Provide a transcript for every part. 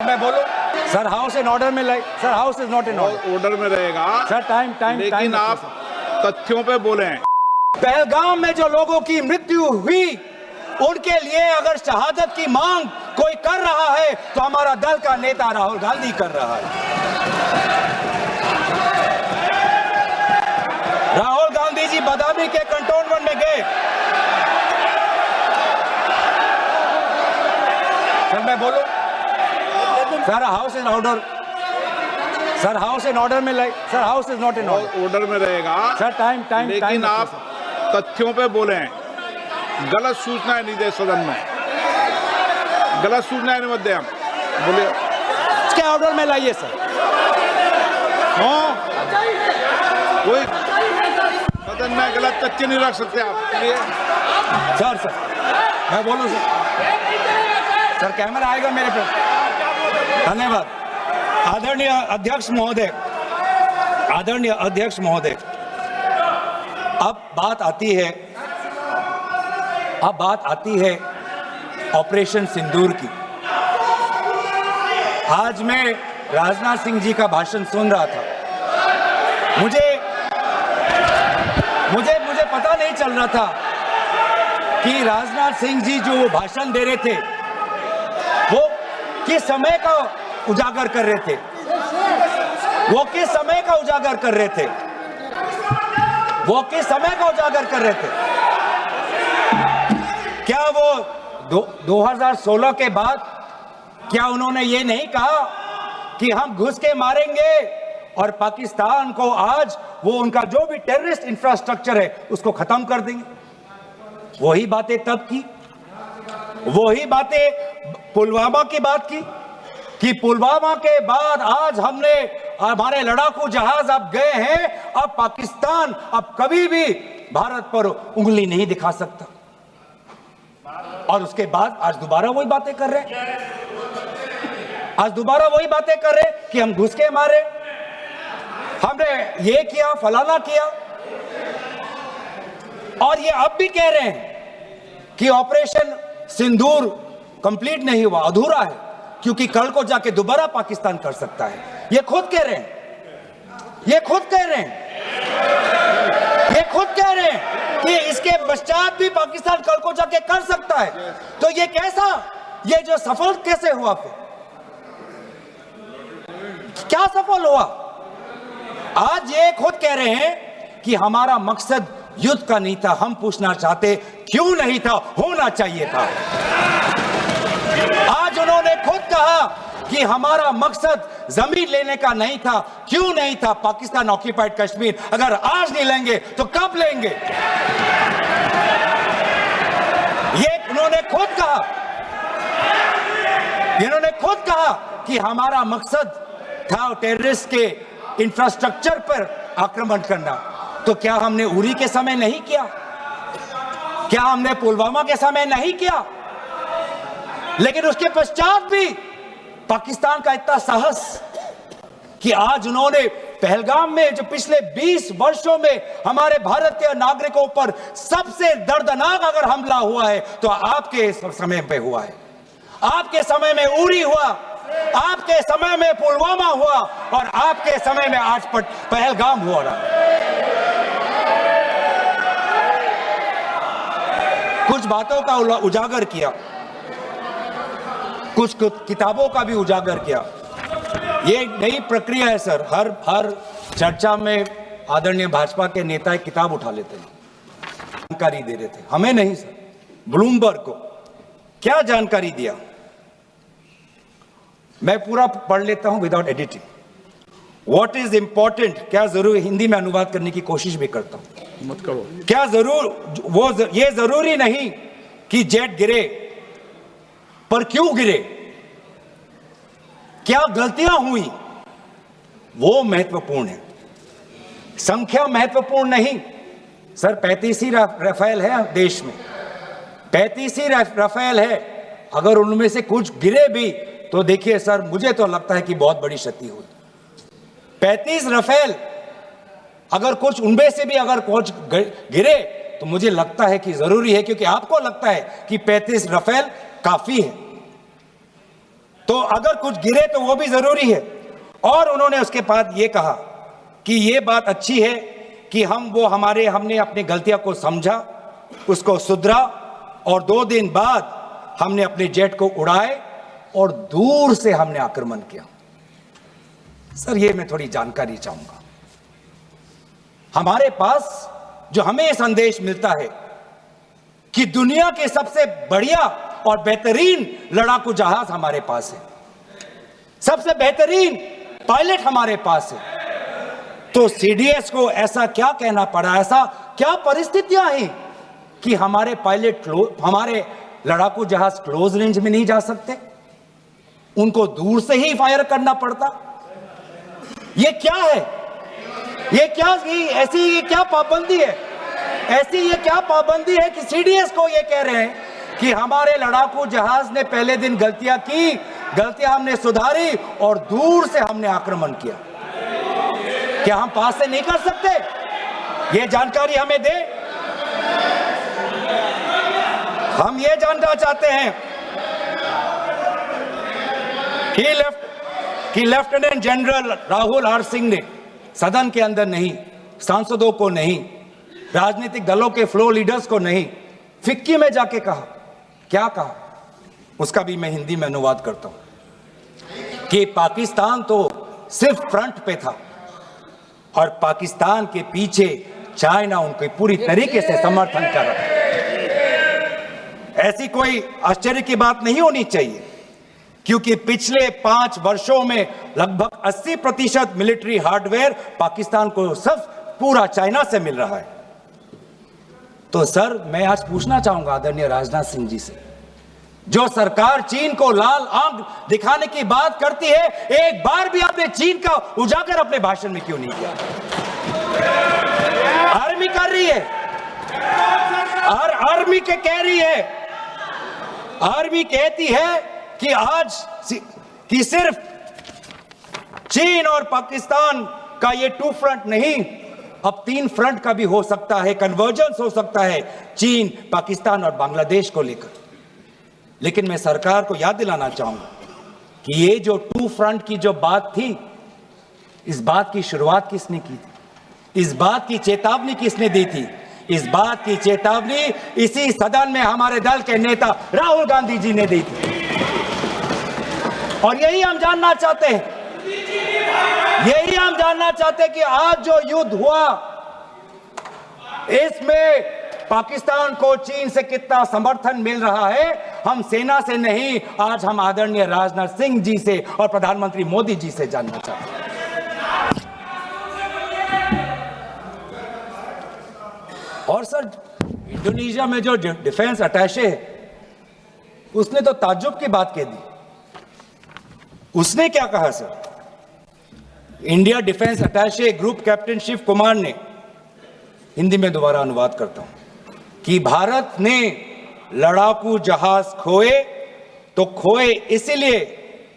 मैं बोलूं sir, house in order में like sir, house is not in order में रहेगा सर। टाइम लेकिन आप तथ्यों पे बोलें। पहलगाम में जो लोगों की मृत्यु हुई उनके लिए अगर शहादत की मांग कोई कर रहा है तो हमारा दल का नेता राहुल गांधी कर रहा है। राहुल गांधी जी बदामी के कंटोनमेंट में गए। सर मैं बोलूं sir, house in order sir, house in order में like sir, house is not in order में रहेगा सर। टाइम लेकिन आप तथ्यों पे बोलें। गलत सूचनाएं नहीं दे सदन में, गलत सूचनाएं नहीं मत दे। हम बोलिए इसके ऑर्डर में लाइए सर। कोई सदन में गलत तथ्य नहीं रख सकते आप। सर मैं बोलूं सर, कैमरा आएगा मेरे पे। धन्यवाद। आदरणीय अध्यक्ष महोदय, अब बात आती है ऑपरेशन सिंदूर की। आज मैं राजनाथ सिंह जी का भाषण सुन रहा था। मुझे पता नहीं चल रहा था कि राजनाथ सिंह जी जो भाषण दे रहे थे वो किस समय का उजागर कर रहे थे। क्या वो 2016 के बाद क्या उन्होंने ये नहीं कहा कि हम घुस के मारेंगे और पाकिस्तान को आज वो उनका जो भी टेररिस्ट इंफ्रास्ट्रक्चर है उसको खत्म कर देंगे? वही बातें तब की, वही बातें पुलवामा की बात की कि पुलवामा के बाद आज हमारे लड़ाकू जहाज अब गए हैं। अब पाकिस्तान अब कभी भी भारत पर उंगली नहीं दिखा सकता। और उसके बाद आज दोबारा वही बातें कर रहे हैं। कि हम घुस के मारे, हमने ये किया, फलाना किया। और ये अब भी कह रहे हैं कि ऑपरेशन सिंदूर कंप्लीट नहीं हुआ, अधूरा है, क्योंकि कल को जाके दोबारा पाकिस्तान कर सकता है। ये खुद कह रहे हैं कि इसके पश्चात भी पाकिस्तान कल को जाके कर सकता है। तो ये जो सफल कैसे हुआ? फिर क्या सफल हुआ? आज ये खुद कह रहे हैं कि हमारा मकसद युद्ध का नहीं था। हम पूछना चाहते क्यों नहीं था, होना चाहिए था। आज उन्होंने खुद कहा कि हमारा मकसद जमीन लेने का नहीं था। क्यों नहीं था? पाकिस्तान ऑक्यूपाइड कश्मीर अगर आज नहीं लेंगे तो कब लेंगे? ये इन्होंने खुद कहा कि हमारा मकसद था टेररिस्ट के इंफ्रास्ट्रक्चर पर आक्रमण करना। तो क्या हमने उरी के समय नहीं किया? क्या हमने पुलवामा के समय नहीं किया? लेकिन उसके पश्चात भी पाकिस्तान का इतना साहस कि आज उन्होंने पहलगाम में जो पिछले 20 वर्षों में हमारे भारतीय नागरिकों पर सबसे दर्दनाक अगर हमला हुआ है तो आपके समय पे हुआ है। आपके समय में उरी हुआ, आपके समय में पुलवामा हुआ और आपके समय में आज पहलगाम हो रहा है। कुछ बातों का उजागर किया, कुछ किताबों का भी उजागर किया। ये नई प्रक्रिया है सर। हर चर्चा में आदरणीय भाजपा के नेता एक किताब उठा लेते हैं, जानकारी दे रहे थे। हमें नहीं सर, ब्लूमबर्ग को क्या जानकारी दिया? मैं पूरा पढ़ लेता हूं without editing. What is important, क्या जरूरी, हिंदी में अनुवाद करने की कोशिश भी करता हूं। मत करो। क्या ये जरूरी नहीं कि जेट गिरे, पर क्यों गिरे, क्या गलतियां हुई, वो महत्वपूर्ण है। संख्या महत्वपूर्ण नहीं सर। 35 ही राफेल है देश में, 35 ही राफेल है। अगर उनमें से कुछ गिरे भी तो देखिए सर, मुझे तो लगता है कि बहुत बड़ी क्षति हुई। 35 राफेल, अगर कुछ उनमें से भी अगर कुछ गिरे तो मुझे लगता है कि जरूरी है, क्योंकि आपको लगता है कि 35 राफेल काफी है। तो अगर कुछ गिरे तो वो भी जरूरी है। और उन्होंने उसके बाद ये कहा कि ये बात अच्छी है कि हमने अपनी गलतियां को समझा, उसको सुधरा, और 2 दिन बाद हमने अपने जेट को उड़ाए और दूर से हमने आक्रमण किया। सर, ये मैं थोड़ी जानकारी चाहूंगा। हमारे पास जो हमें संदेश मिलता है कि दुनिया के सबसे बढ़िया और बेहतरीन लड़ाकू जहाज हमारे पास है, सबसे बेहतरीन पायलट हमारे पास है, तो सीडीएस को ऐसा क्या कहना पड़ा, ऐसा क्या परिस्थितियां हैं कि हमारे हमारे लड़ाकू जहाज क्लोज रेंज में नहीं जा सकते, उनको दूर से ही फायर करना पड़ता? ये क्या है? ऐसी क्या पाबंदी है? ऐसी ये क्या पाबंदी है कि सीडीएस को ये कह रहे हैं कि हमारे लड़ाकू जहाज ने पहले दिन गलतियां की, गलतियां हमने सुधारी और दूर से हमने आक्रमण किया? क्या हम पास से नहीं कर सकते? ये जानकारी हमें दे। हम ये जानना चाहते हैं कि lieutenant general Rahul R Singh ने सदन के अंदर नहीं, सांसदों को नहीं, राजनीतिक दलों के फ्लोर लीडर्स को नहीं, फिक्की में जाके कहा। क्या कहा? उसका भी मैं हिंदी में अनुवाद करता हूं कि पाकिस्तान तो सिर्फ फ्रंट पे था और पाकिस्तान के पीछे चाइना उनके पूरी तरीके से समर्थन कर रहा है। ऐसी कोई आश्चर्य की बात नहीं होनी चाहिए, क्योंकि पिछले 5 वर्षों में लगभग 80% मिलिट्री हार्डवेयर पाकिस्तान को सिर्फ पूरा चाइना से मिल रहा है। तो सर, मैं आज पूछना चाहूंगा आदरणीय राजनाथ सिंह जी से, जो सरकार चीन को लाल आंख दिखाने की बात करती है, एक बार भी आपने चीन का उजागर अपने भाषण में क्यों नहीं किया? आर्मी कर रही है, आर्मी के कह रही है, आर्मी कहती है कि सिर्फ चीन और पाकिस्तान का ये 2 फ्रंट नहीं, अब 3 फ्रंट का भी हो सकता है, कन्वर्जेंस हो सकता है चीन, पाकिस्तान और बांग्लादेश को लेकर। लेकिन मैं सरकार को याद दिलाना चाहूंगा कि ये जो 2 फ्रंट की जो बात थी, इस बात की शुरुआत किसने की थी? इस बात की चेतावनी किसने दी थी? इस बात की चेतावनी इसी सदन में हमारे दल के नेता राहुल गांधी जी ने दी थी। और यही हम जानना चाहते हैं, कि आज जो युद्ध हुआ, इसमें पाकिस्तान को चीन से कितना समर्थन मिल रहा है। हम सेना से नहीं, आज हम आदरणीय राजनाथ सिंह जी से और प्रधानमंत्री मोदी जी से जानना चाहते हैं। और सर, इंडोनेशिया में जो डिफेंस अटैचे है, उसने तो ताज्जुब की बात कह दी। उसने क्या कहा sir? India defence attache group captain Shiv Kumar ने, हिंदी में दोबारा अनुवाद करता हूं, कि भारत ने लड़ाकू जहाज खोए इसलिए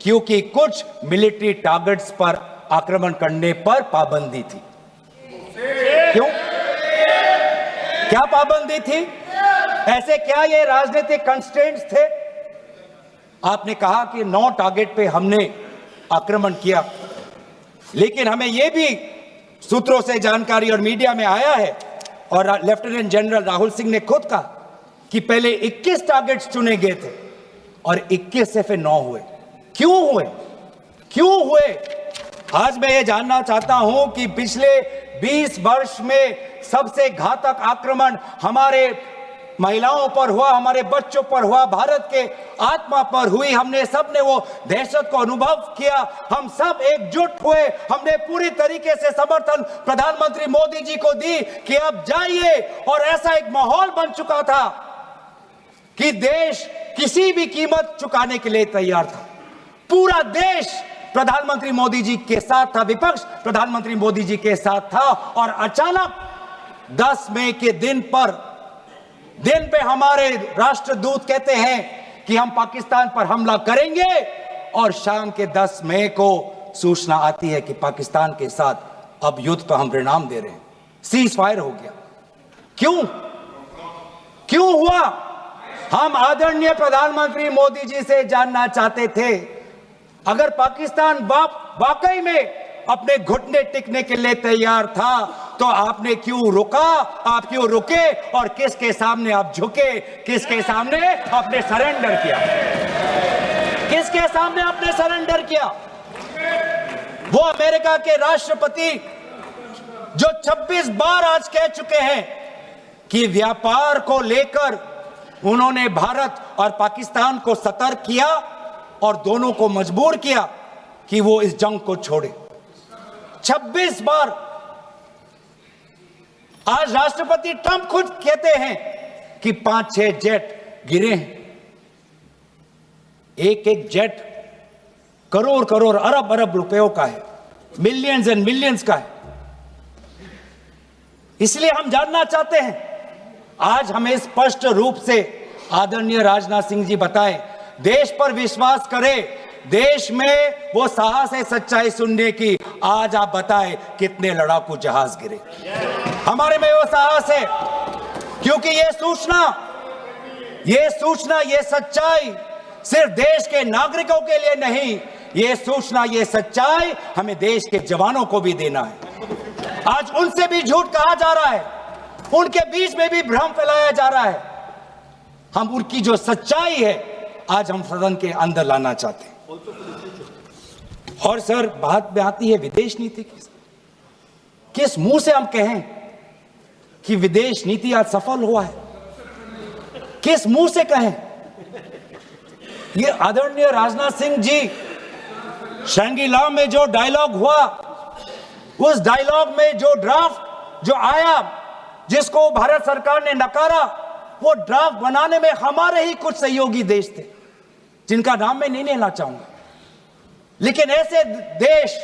क्योंकि कुछ मिलिट्री टारगेट्स पर आक्रमण करने पर पाबंदी थी। क्यों? क्या पाबंदी थी? ऐसे क्या ये राजनीतिक कंस्ट्रेंट्स थे? आपने कहा कि 9 टारगेट पे हमने आक्रमण किया, लेकिन हमें यह भी सूत्रों से जानकारी और मीडिया में आया है, और लेफ्टिनेंट जनरल राहुल सिंह ने खुद कहा कि पहले 21 टारगेट्स चुने गए थे और 21 से फिर 9 हुए। क्यों हुए? आज मैं ये जानना चाहता हूं कि पिछले 20 वर्ष में सबसे घातक आक्रमण हमारे महिलाओं पर हुआ, हमारे बच्चों पर हुआ, भारत के आत्मा पर हुई। हमने सब ने वो दहशत को अनुभव किया, हम सब एकजुट हुए, हमने पूरी तरीके से समर्थन प्रधानमंत्री मोदी जी को दी कि अब जाइए। और ऐसा एक माहौल बन चुका था कि देश किसी भी कीमत चुकाने के लिए तैयार था। पूरा देश प्रधानमंत्री मोदी जी के साथ था, विपक्ष प्रधानमंत्री मोदी जी के साथ था। और अचानक 10 मई के दिन पे हमारे राष्ट्रदूत कहते हैं कि हम पाकिस्तान पर हमला करेंगे, और शाम के 10 मई को सूचना आती है कि पाकिस्तान के साथ अब युद्ध पर हम परिणाम दे रहे हैं, सीज फायर हो गया। क्यों हुआ? हम आदरणीय प्रधानमंत्री मोदी जी से जानना चाहते थे अगर पाकिस्तान वाकई में अपने घुटने टिकने के लिए तैयार था तो आपने क्यों रुका, आप क्यों रुके और किसके सामने आप झुके, किसके सामने आपने सरेंडर किया, किसके सामने आपने सरेंडर किया? वो अमेरिका के राष्ट्रपति जो 26 बार आज कह चुके हैं कि व्यापार को लेकर उन्होंने भारत और पाकिस्तान को सतर्क किया और दोनों को मजबूर किया कि वो इस जंग को छोड़े। 26 बार। आज राष्ट्रपति ट्रंप खुद कहते हैं कि 5-6 जेट गिरे हैं। एक एक जेट करोड़ करोड़ अरब अरब रुपयों का है, मिलियंस एंड मिलियंस का है। इसलिए हम जानना चाहते हैं, आज हमें स्पष्ट रूप से आदरणीय राजनाथ सिंह जी बताएं, देश पर विश्वास करें, देश में वो साहस है सच्चाई सुनने की। आज आप बताएं कितने लड़ाकू जहाज गिरे? हमारे में वो साहस है, क्योंकि ये सूचना, ये सच्चाई सिर्फ देश के नागरिकों के लिए नहीं, ये सूचना, ये सच्चाई हमें देश के जवानों को भी देना है। आज उनसे भी झूठ कहा जा रहा है, उनके बीच में भी भ्रम फैलाया जा रहा है। हम उनकी जो सच्चाई है आज हम सदन के अंदर लाना चाहते हैं। और सर, बात में आती है विदेश नीति की। किस मुंह से हम कहें कि विदेश नीति आज सफल हुआ है? किस मुंह से कहें? ये आदरणीय राजनाथ सिंह जी, शंगीला में जो डायलॉग हुआ, उस डायलॉग में जो ड्राफ्ट जो आया, जिसको भारत सरकार ने नकारा, वो ड्राफ्ट बनाने में हमारे ही कुछ सहयोगी देश थे, जिनका नाम मैं नहीं लेना चाहूंगा। लेकिन ऐसे देश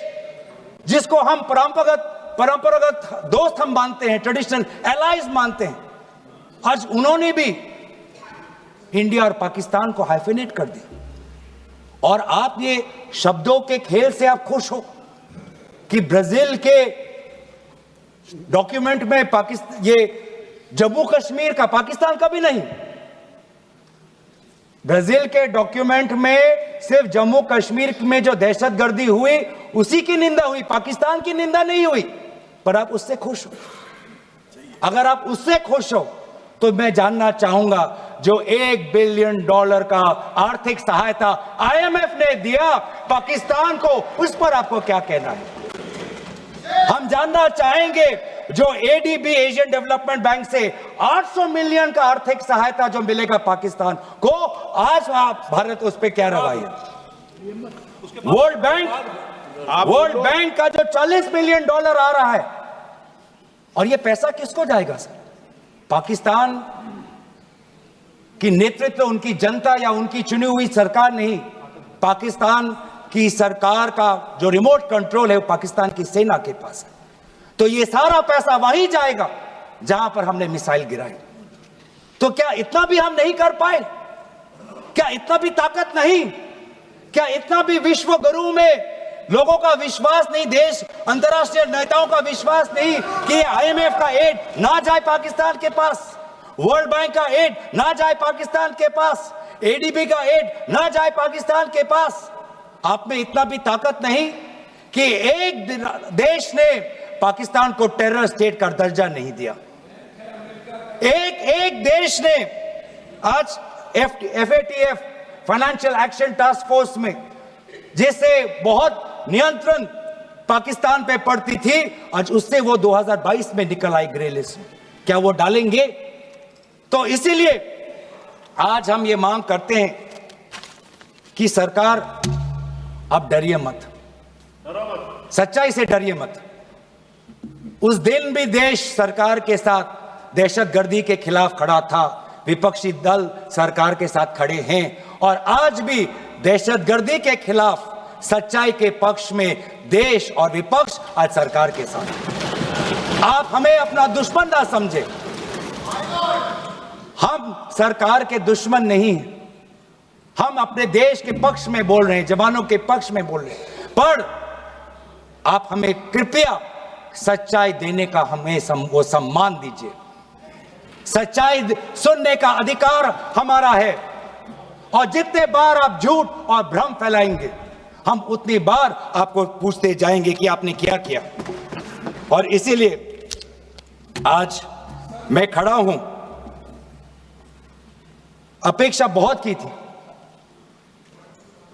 जिसको हम परंपरागत दोस्त हम मानते हैं, ट्रेडिशनल एलाइज मानते हैं, आज उन्होंने भी इंडिया और पाकिस्तान को हाइफिनेट कर दिया। और आप ये शब्दों के खेल से आप खुश हो कि ब्राजील के डॉक्यूमेंट में पाकिस्तान, ये जम्मू कश्मीर का, पाकिस्तान का भी नहीं, ब्राजील के डॉक्यूमेंट में सिर्फ जम्मू कश्मीर में जो दहशतगर्दी हुई उसी की निंदा हुई, पाकिस्तान की निंदा नहीं हुई। पर आप उससे खुश हो? अगर आप उससे खुश हो तो मैं जानना चाहूंगा, जो $1 बिलियन का आर्थिक सहायता IMF ने दिया पाकिस्तान को, उस पर आपको क्या कहना है? हम जानना चाहेंगे, जो ADB एशियन डेवलपमेंट बैंक से 800 मिलियन का आर्थिक सहायता जो मिलेगा पाकिस्तान को, आज आप भारत उस पे क्या रवैया? वर्ल्ड बैंक का जो $40 मिलियन आ रहा है, और ये पैसा किसको जाएगा सर? पाकिस्तान की नेतृत्व उनकी जनता या उनकी चुनी हुई सरकार नहीं, पाकिस्तान की सरकार का जो रिमोट कंट्रोल है वो पाकिस्तान की सेना के पास है। तो ये सारा पैसा वहीं जाएगा जहां पर हमने मिसाइल गिराई। तो क्या इतना भी हम नहीं कर पाए? क्या इतना भी ताकत नहीं? क्या इतना भी विश्व गुरु में लोगों का विश्वास नहीं, देश अंतर्राष्ट्रीय नेताओं का विश्वास नहीं कि IMF का एड ना जाए पाकिस्तान के पास, वर्ल्ड बैंक का एड ना जाए पाकिस्तान के पास, ADB का एड ना जाए पाकिस्तान के पास? आप में इतना भी ताकत नहीं कि एक देश ने पाकिस्तान को टेरर स्टेट का दर्जा नहीं दिया। एक देश ने आज FATF financial action task force में, जिससे बहुत नियंत्रण पाकिस्तान पे पड़ती थी, आज उससे वो 2022 में निकल आई ग्रे लिस्ट में। क्या वो डालेंगे? तो इसीलिए आज हम ये मांग करते हैं कि सरकार अब डरिए मत, सच्चाई से डरिए मत। उस दिन भी देश सरकार के साथ दहशतगर्दी के खिलाफ खड़ा था, विपक्षी दल सरकार के साथ खड़े हैं, और आज भी दहशतगर्दी के खिलाफ सच्चाई के पक्ष में देश और विपक्ष आज सरकार के साथ। आप हमें अपना दुश्मन ना समझे, हम सरकार के दुश्मन नहीं हैं, हम अपने देश के पक्ष में बोल रहे हैं, जवानों के पक्ष में बोल रहे हैं। पर आप हमें कृपया सच्चाई देने का हमें वो सम्मान दीजिए। सच्चाई सुनने का अधिकार हमारा है, और जितने बार आप झूठ और भ्रम फैलाएंगे हम उतनी बार आपको पूछते जाएंगे कि आपने क्या किया। और इसीलिए आज मैं खड़ा हूं। अपेक्षा बहुत की थी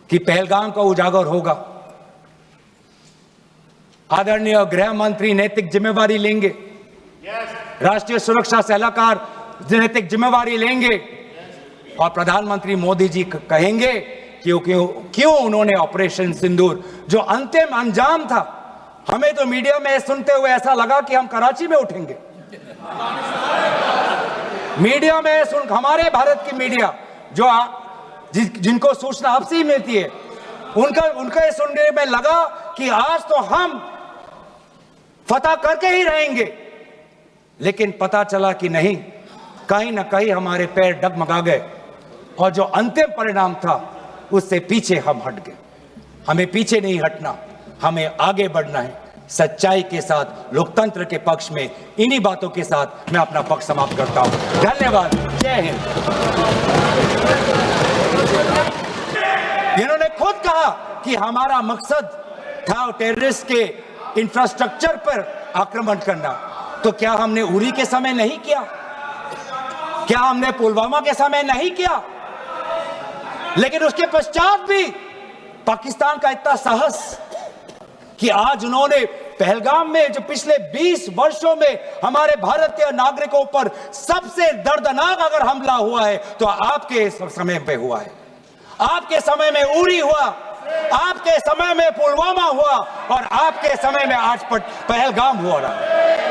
कि पहलगाम का उजागर होगा, आदरणीय गृह मंत्री नैतिक जिम्मेवारी लेंगे, राष्ट्रीय सुरक्षा सलाहकार नैतिक जिम्मेवारी लेंगे और प्रधानमंत्री मोदी जी कहेंगे क्यों उन्होंने ऑपरेशन सिंदूर जो अंतिम अंजाम था। हमें तो मीडिया में सुनते हुए ऐसा लगा कि हम कराची में उठेंगे। मीडिया में हमारे भारत की मीडिया जो जिनको सूचना आपसे ही मिलती है, उनका ये सुनने में लगा कि आज तो हम फतह करके ही रहेंगे, लेकिन पता चला कि नहीं, कहीं ना कहीं हमारे पैर डगमगा गए और जो अंतिम परिणाम था उससे पीछे हम हट गए। हमें पीछे नहीं हटना, हमें आगे बढ़ना है सच्चाई के साथ, लोकतंत्र के पक्ष में। इन्हीं बातों के साथ मैं अपना पक्ष समाप्त करता हूं। धन्यवाद। जय हिंद। इन्होंने खुद कहा कि हमारा मकसद था टेररिस्ट के इंफ्रास्ट्रक्चर पर आक्रमण करना। तो क्या हमने उरी के समय नहीं किया? क्या हमने पुलवामा के समय नहीं किया? लेकिन उसके पश्चात भी पाकिस्तान का इतना साहस कि आज उन्होंने पहलगाम में जो पिछले 20 वर्षों में हमारे भारतीय नागरिकों पर सबसे दर्दनाक अगर हमला हुआ है तो आपके समय पे हुआ है। आपके समय में उरी हुआ, आपके समय में पुलवामा हुआ और आपके समय में आज पहलगाम हो रहा है।